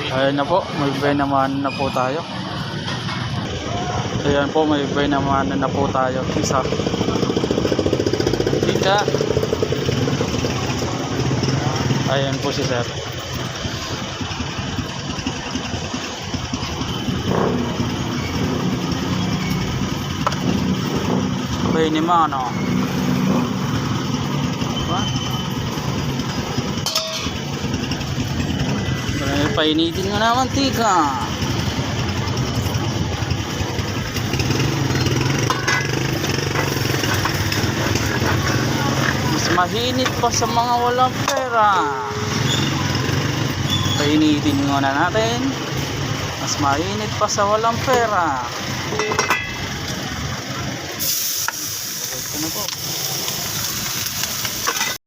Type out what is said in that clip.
Ayan na po, may naman na po tayo. Ayan po, may naman na po tayo. Isa. Tika. Ayan po si sir. Bay ni Mano. Diba? Painitin nga naman, tika. Mas mahinit pa sa mga walang pera. Painitin nga na natin. Mas mahinit pa sa walang pera. Ito na po.